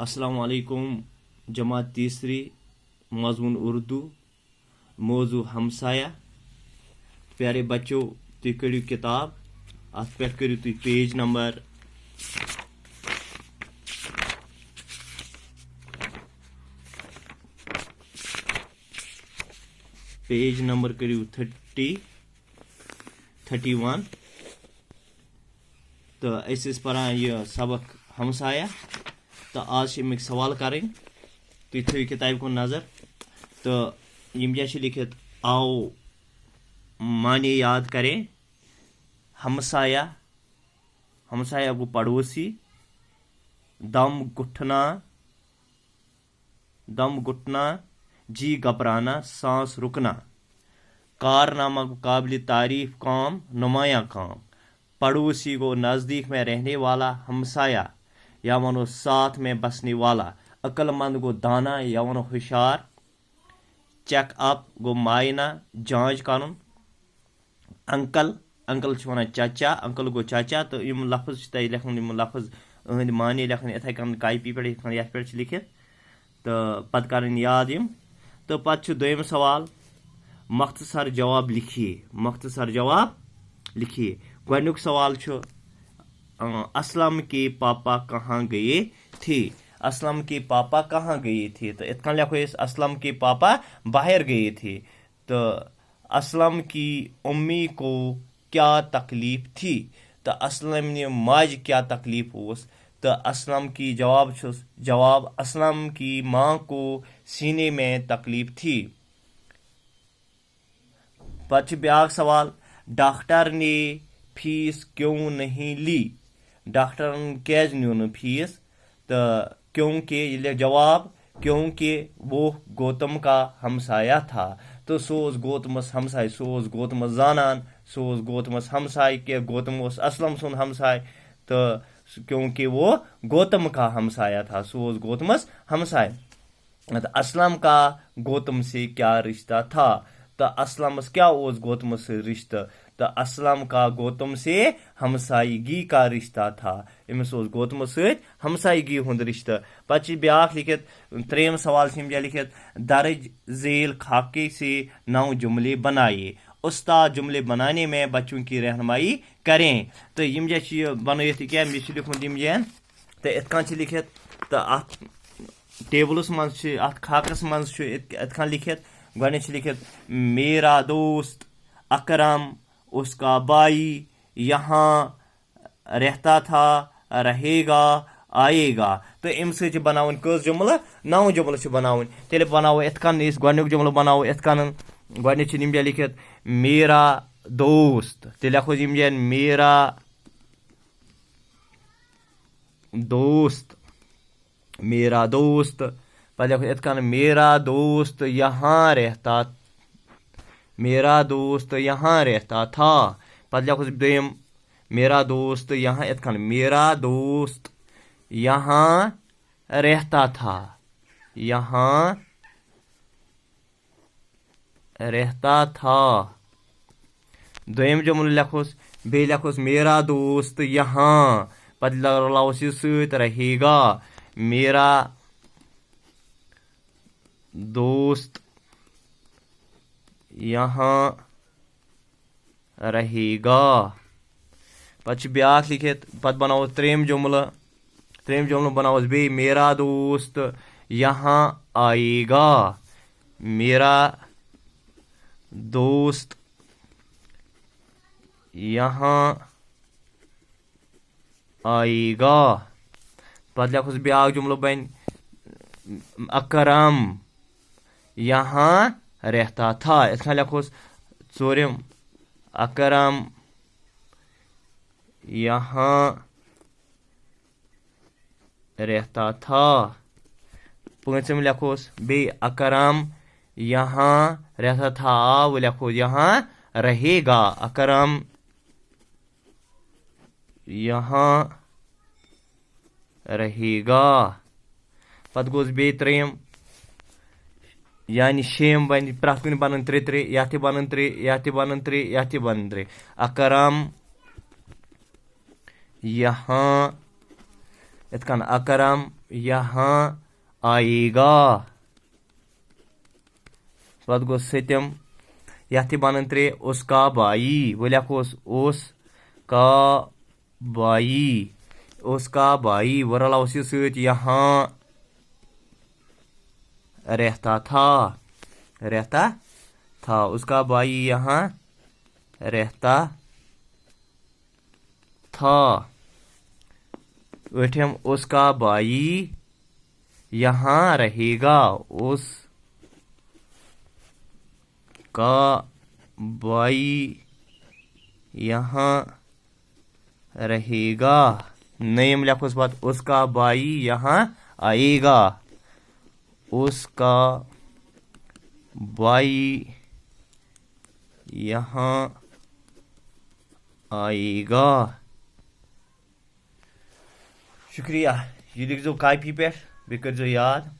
अस्सलाम वालेकुम। जमात तीसरी, मजमून उर्दू, मौजू हमसाया। प्यारे बच्चों, तुम करो किताब, अत पे करो तुम पेज नंबर 31। तो पान यह सबक हमसाया। तो आज अमिक सवाल करें। तुम थो किताब को नजर। तो यम लिखित आओ माने याद करें। हमसाया, हमसाया गो पड़ोसी। दम घुटना, दम घुटना। जी घबराना, सांस रुकना। कारनामा को काबिल तारीफ काम, नुमाया काम। पड़ोसी को नज़दीक में रहने वाला, हमसाया या वनो साथ में बसने वाला। अक्लमंद को दाना या वनो होशियार। चेकअप गो मायना, जांच करुन। अंकल, अंकल वन चाचा, अंकल गो चाचा। तो यम लफ्ज लिखन, यम लफ्ज अहद मानी लिखन इथे कन कापी पे ये पे लिखित। तो पत कर याद यम। तो पत दोयम सवाल, मख्तसर जवाब लिखिए। मख्तसर जवाब लिखिए। गोडनुक सवाल असलम के पापा कहाँ गए थे। असलम के पापा कहाँ गए थे। तो इतना लिखो इस असलम के पापा बाहर गए थे। तो असलम की उम्मी को क्या तकलीफ थी। तो असलम ने माज क्या तकलीफ उस। तो असलम की जवाब असलम की माँ को सीने में तकलीफ थी। पच ब्याक सवाल, डॉक्टर ने फीस क्यों नहीं ली। डॉक्टर कैज न्यू फीस। तो क्योंकि जवाब क्योंकि वो गौतम का हमसाया था। तो सो गौतमस हमसाय, सो गौतमस जानान, सो गौतमस हमसाय के गौतम असलम सुन हमसाय। तो क्योंकि वो गौतम का हमसाया था, सो गौतमस हमसाय। तो असलम का गौतम से क्या रिश्ता था। तो असलमस क्या ओस गौतम से रिश्ता। तो असलम का गौतम से हमसायगी का रिश्ता था। इमस ओस गौतम से हमसायगी हुंद रिश्ता। पच ब्याक लिखित त्रेम सवाल लिखित दर्ज झेल खाके से 9 जुमले बनाइए। उस्ताद जुमले बनाने में बच्चों की रहनुमाई करें। तो यम बनत क्या लिखुन यम जैन। तो इतकान लिखित। तो अत टेबलस मज खाकस मज लिखित। गोडनेच लिखित मेरा दोस्त अकरम उसका भाई यहाँ रहता था, रहेगा, आएगा। तो अम से बनावन कस जुमल 9 जुमल बनावन। तेल बनाओ इतकन गोडनुक जुमल बनाओ इतकन। गोडनेच यम लिखित मेरा दोस्त। तेल लिखो यम मेरा दोस्त, मेरा दोस्त। पहले इतकन मेरा दोस्त यहाँ रहता, मेरा दोस्त यहाँ रहता था। पहले दोयम मेरा दोस्त यहाँ इतकन मेरा दोस्त यहाँ रहता था, यहाँ रहता था। दोयम जुमल लिखोस बे लिखोस मेरा दोस्त यहाँ। पहले लाओस सत रहेगा। मेरा दोस्त यहाँ रहेगा। पच ब्याक लिखित। पत बनाओ त्रेम जुमल। त्रेम जुमल बनाओ बे मेरा दोस्त यहाँ आएगा। मेरा दोस्त यहाँ आएगा। पत लिखोस ब्याक जुमल बन अकरम यहाँ रहता था। इतना लिखोस चोरिम अकरम यहाँ रहता था। पंचम लिखोस बे अकरम यहाँ रहता था। वो लिखो यहाँ रहेगा। अकरम यहाँ रहेगा। पत गोस बे त्रेम यानी शेम बन प्रथ कुन बन 3 यह बन 3 यह बन 3 यह बन 3। अकरम यहाँ इत कन अकरम यहाँ आएगा। पत गो सत्यम यह बन 3 उसका भाई वो लिखोस उसका भाई वो रलाओस यह यहाँ रहता था उसका भाई यहाँ रहता था। उठम उसका भाई यहाँ रहेगा। उसका भाई यहाँ रहेगा। नयम लिखोस बात उसका भाई यहाँ आएगा। उसका भाई यहाँ आएगा। शुक्रिया। यह लिखो कॉपी पे, बे कर याद।